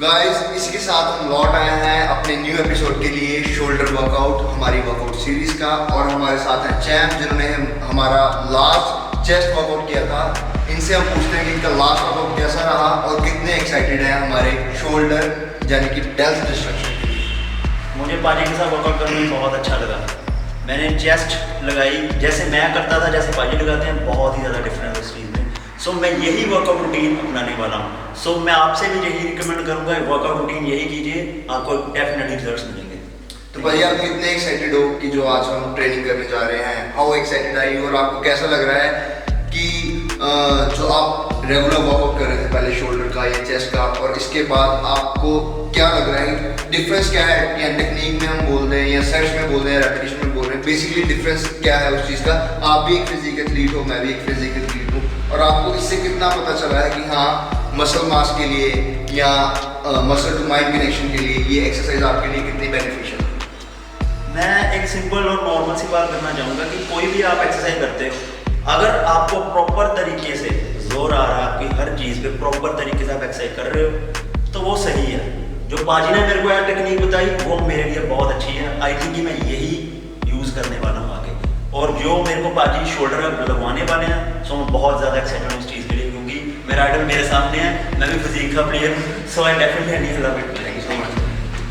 Guys इसके साथ हम लौट आए हैं अपने न्यू एपिसोड के लिए शोल्डर वर्कआउट हमारी वर्कआउट सीरीज का। और हमारे साथ हैं चैम्प जिन्होंने हमारा लास्ट चेस्ट वर्कआउट किया था। इनसे हम पूछते हैं कि इनका लास्ट वर्कआउट कैसा रहा और कितने एक्साइटेड हैं हमारे शोल्डर यानी कि डेल्ट डिस्ट्रक्शन के लिए। मुझे पाजी के साथ वर्कआउट करने में बहुत अच्छा लगा। मैंने चेस्ट लगाई जैसे मैं करता था, जैसे पाजी लगाते हैं, बहुत ही ज़्यादा डिफरेंस है इस चीज़ में। सो मैं यही वर्कआउट रूटीन अपनाने वाला हूँ। सो मैं आपसे भी यही रिकमेंड करूँगा, वर्कआउट रूटीन यही कीजिए, आपको डेफिनेटली रिजल्ट्स मिलेंगे। तो भाई आप कितने एक्साइटेड हो कि जो आज हम ट्रेनिंग करने जा रहे हैं? हाउ एक्साइटेड आई और आपको कैसा लग रहा है कि जो आप रेगुलर वर्कआउट कर रहे थे पहले शोल्डर का या चेस्ट का, और इसके बाद आपको क्या लग रहा है? डिफरेंस क्या है? या टेक्निक में हम बोल रहे हैं या सेट्स में बोल रहे हैं, रेपिटेशन में बोल रहे हैं, बेसिकली डिफरेंस क्या है उस चीज़ का? आप भी एक फिजिकल एथलीट हो, मैं भी एक फिजिकल एथलीट हूँ, और आपको इससे कितना पता चला है कि हाँ मसल मास के लिए या मसल टू माइंड कनेक्शन के लिए ये एक्सरसाइज आपके लिए कितनी बेनिफिशियल है? मैं एक सिंपल और नॉर्मल सी बात करना चाहूँगा कि कोई भी आप एक्सरसाइज करते हो, अगर आपको प्रॉपर तरीके से जोर आ रहा है आपकी हर चीज़ पे, प्रॉपर तरीके से आप एक्सरसाइज कर रहे हो तो वो सही है। जो पाजी ने मेरे को यार टेक्निक बताई वो मेरे लिए बहुत अच्छी है। आई थिंक कि मैं यही यूज़ करने वाला हूँ आगे। और जो मेरे को पाजी शोल्डर लगवाने वाले हैं, सो मैं बहुत ज़्यादा एक्साइटेड हूँ इस चीज़ के लिए, क्योंकि मेरा आइडल मेरे सामने है, मैं भी फिजिक का प्लेयर हूँ। So I definitely love it. Thank you so much.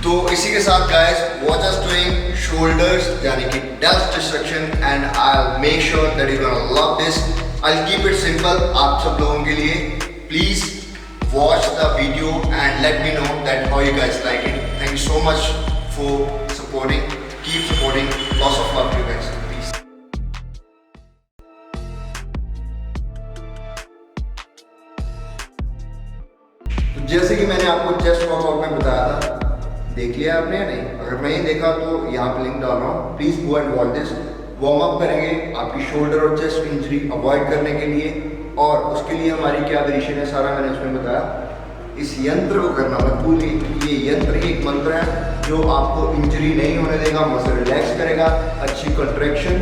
तो इसी के साथ guys watch us doing shoulders यानी कि delt destruction and I will make sure that you gonna love this. I will keep it simple आप सब लोगों के लिए। Please watch the video and let me know that how you guys like it. Thank you so much for supporting, keep supporting, lots of love you guys. जैसे कि मैंने आपको chest workout में बताया था, देख लिया आपने या नहीं? अगर नहीं देखा तो यहाँ पे लिंक डाल रहा हूँ, please go and watch this. Warm up करेंगे आपकी शोल्डर और चेस्ट इंजरी अवॉइड करने के लिए, और उसके लिए हमारी क्या वेरिएशन है सारा मैंने उसमें बताया। इस यंत्र को करना मत भूलिए, क्योंकि ये यंत्र ही एक मंत्र है जो आपको इंजरी नहीं होने देगा, मसल रिलैक्स करेगा, अच्छी कंट्रैक्शन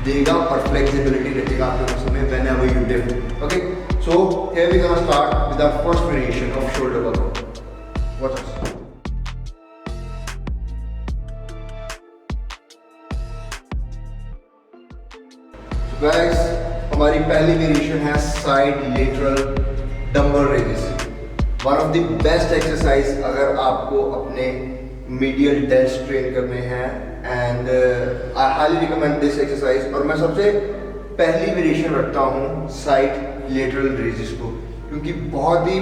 देगा और फ्लेक्सिबिलिटी रखेगा आपके मसल में whenever you lift. Okay, so here we gonna start with our first variation of shoulder workout. Watch us. So guys, हमारी पहली वेरिएशन है side lateral dumbbell raises. One of the best exercise अगर आपको अपने medial delts train करने हैं, and I highly recommend this exercise. और मैं सबसे पहली वेरिएशन रखता हूँ साइड लेटरल रेजेस को, क्योंकि बहुत ही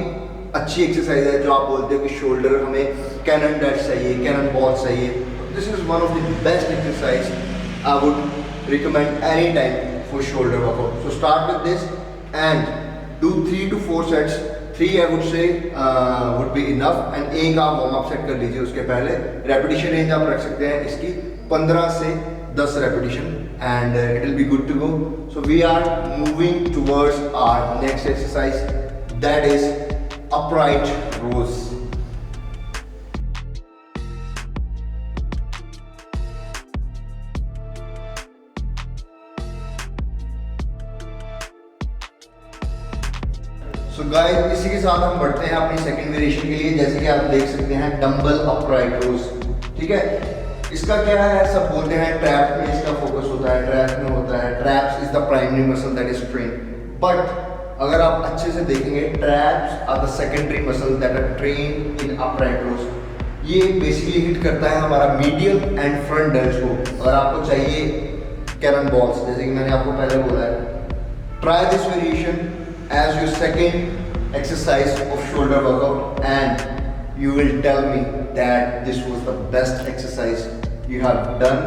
अच्छी एक्सरसाइज है। जो आप बोलते हो कि शोल्डर हमें कैनन डेल्ट चाहिए, कैनन बॉल चाहिए, this is one of the best exercise I would recommend any time for shoulder workout. So start with this and do 3 to 4 sets. 3 I would से वुड बी इनफ, एंड एक आप warm up set कर लीजिए उसके पहले। Repetition range आप रख सकते हैं इसकी 15 से 10 repetition, and it will be good to go. So we are moving towards our next exercise, that is upright rows. So guys इसी के साथ हम बढ़ते हैं अपनी सेकंड वेरिएशन के लिए। जैसे कि आप देख सकते हैं डंबल अपराइट रोज, ठीक है। इसका क्या है, सब बोलते हैं ट्रैप में इसका फोकस होता है, ट्रैप में होता है। Traps is the primary muscle that is train, but अगर आप अच्छे से देखेंगे traps are the secondary muscle that are train in upright rows. ये बेसिकली हिट करता है हमारा मीडियल एंड फ्रंट डेल्ट्स को। अगर आपको चाहिए कैनन बॉल्स, जैसे कि मैंने आपको पहले बोला है, try this variation as your second exercise of shoulder workout and you will tell me that this was the best exercise you have done.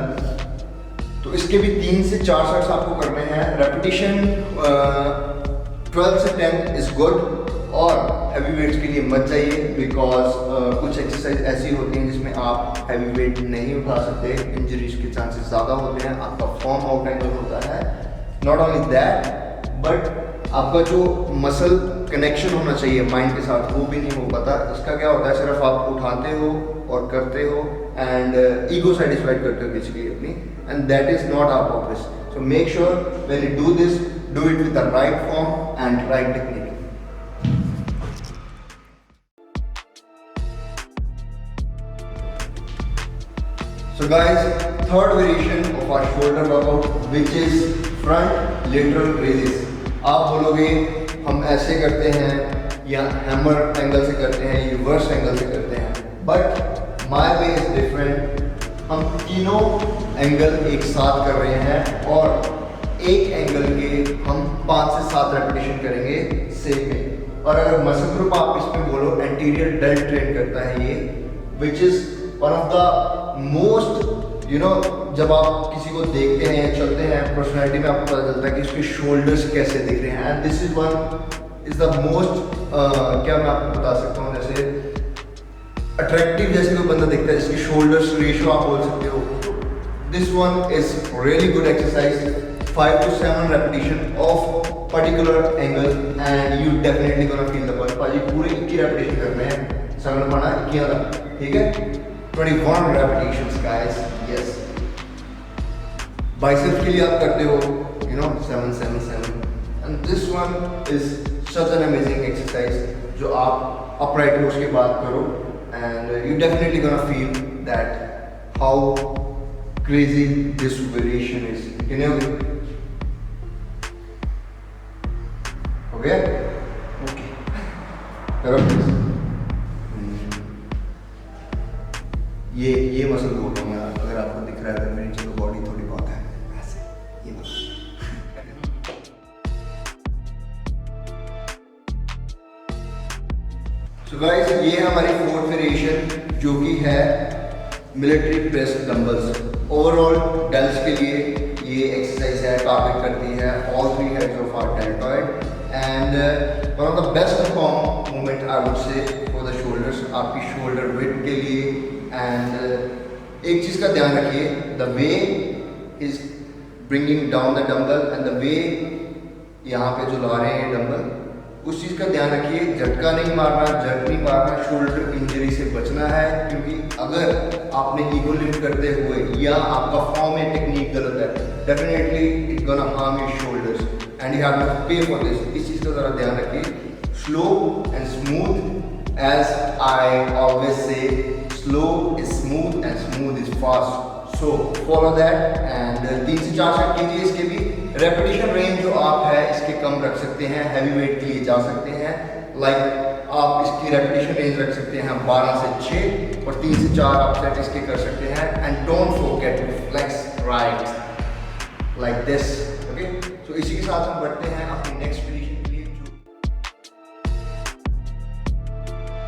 तो इसके भी 3 से 4 सेट्स आपको करने हैं। रेपिटेशन 12 से 10 इज गुड, और हैवी वेट्स के लिए मत जाइए, बिकॉज कुछ एक्सरसाइज ऐसी होती हैं जिसमें आप हैवी वेट नहीं उठा सकते, इंजरीज के चांसेस ज़्यादा होते हैं, आपका फॉर्म आउट एंगल होता है। नॉट ओनली दैट, बट आपका जो मसल कनेक्शन होना चाहिए माइंड के साथ वो भी नहीं हो पाता। इसका क्या होता है, सिर्फ आप उठाते हो और करते हो एंड ईगो सेटिस्फाइड करते हो बेसिकली अपनी, and that is not our purpose. So make sure when you do this, do it with the right form and right technique. So guys, third variation of our shoulder workout, which is front lateral raises. आप बोलोगे हम ऐसे करते हैं या hammer angle से करते हैं, रिवर्स एंगल से करते हैं, but my way is different. हम तीनों एंगल एक साथ कर रहे हैं और एक एंगल के हम 5 से 7 रेपिटेशन करेंगे सेम में। और अगर मसल ग्रुप आप इसमें बोलो एंटीरियर डेल्ट ट्रेन करता है ये, which is one of the most जब आप किसी को देखते हैं या चलते हैं पर्सनैलिटी में आपको पता चलता है कि उसके शोल्डर्स कैसे दिख रहे हैं। And this is the most क्या मैं आपको बता सकता हूँ, जैसे अट्रैक्टिव जैसे कोई बंदा दिखता है जिसके शोल्डर्स रेशियो आप बोल सकते हो। This one is really good exercise, 5 to 7 repetition of particular angle and you definitely gonna feel the burn। पाजी पूरे 21 रेपिटेशन करने हैं, समझ पाना 21 का, ठीक है। 21 repetitions guys, yes। बाइसेप्स के लिए आप करते हो 7 7 7 and this one is such an amazing exercise जो आप upright rows के बाद करो and you definitely gonna feel that how crazy this variation is, okay करो प्लीज। ये मसल बोल रहा हूँ यार, अगर आपको दिख रहा है तो मेरी चलो बॉडी थोड़ी बहुत है ऐसे, ये मसल। सो गाइस, ये हमारी फोर्थ वेरिएशन जो कि है military press dumbbells. Overall delts के लिए ये एक्सरसाइज है, टारगेट करती है all 3 heads of our deltoid and one of the best perform movement I would say for the shoulders, आपकी शोल्डर विड्थ के लिए। एंड एक चीज़ का ध्यान रखिए, the way is bringing down the dumbbell and the way यहाँ पे जो ला रहे हैं डंबल, उस चीज़ का ध्यान रखिए, झटका नहीं मारना, जर्क नहीं मारना, शोल्डर इंजरी से बचना है। क्योंकि अगर आपने ईगो लिफ्ट करते हुए या आपका फॉर्म में टेक्निक गलत है, definitely it gonna harm your shoulders and you have to pay for this. इस चीज़ का ज़रा ध्यान रखिए। Slow and smooth, as I always say, slow is smooth and smooth is fast. So follow that and 3 से 4 set कीजिए। इसके भी रेपिटेशन रेंज जो आप है इसके कम रख सकते हैं, हैवी वेट के लिए जा सकते हैं। लाइक आप इसकी रेपिटेशन रेंज रख सकते हैं 12 से 6 और 3 से 4 आप सेट इसके कर सकते हैं। And don't forget to flex right like this, okay. So इसी के साथ हम बढ़ते हैं अपनी नेक्स्ट पोजीशन के लिए।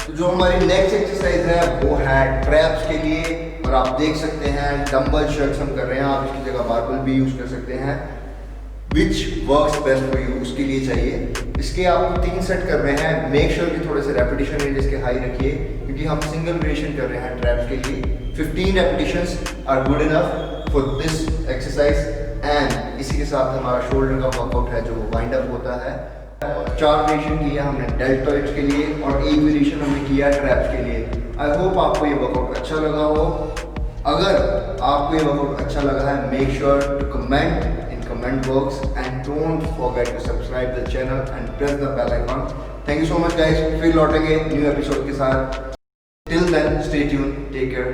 तो जो हमारी नेक्स्ट एक्सरसाइज है वो है ट्रैप्स के लिए। और आप देख सकते हैं डंबल शर्ट्स हम कर रहे हैं, आप इसकी जगह बारबल भी यूज कर सकते हैं। Which works best for you, उसके लिए चाहिए। इसके आपको 3 सेट कर रहे हैं। मेक श्योर कि थोड़े से रेपिटेशन रेंज इसके हाई रखिए क्योंकि हम सिंगल वेरिएशन कर रहे हैं ट्रैप्स के लिए। 15 repetitions are good enough for this exercise and इसी के साथ हमारा शोल्डर का वर्कआउट है जो वाइंड अप होता है। 4 वेरिएशन किया हमने डेल्टॉइड्स के लिए और 1 वेरिएशन हमने किया ट्रैप्स के लिए। आई होप आपको ये वर्कआउट अच्छा लगा हो। अगर आपको ये वर्कआउट अच्छा लगा है, make sure to comment in comment box and don't forget to subscribe the channel and press the bell icon. Thank you so much guys, फिर लौटेंगे न्यू एपिसोड के साथ। Till then stay tune, take care.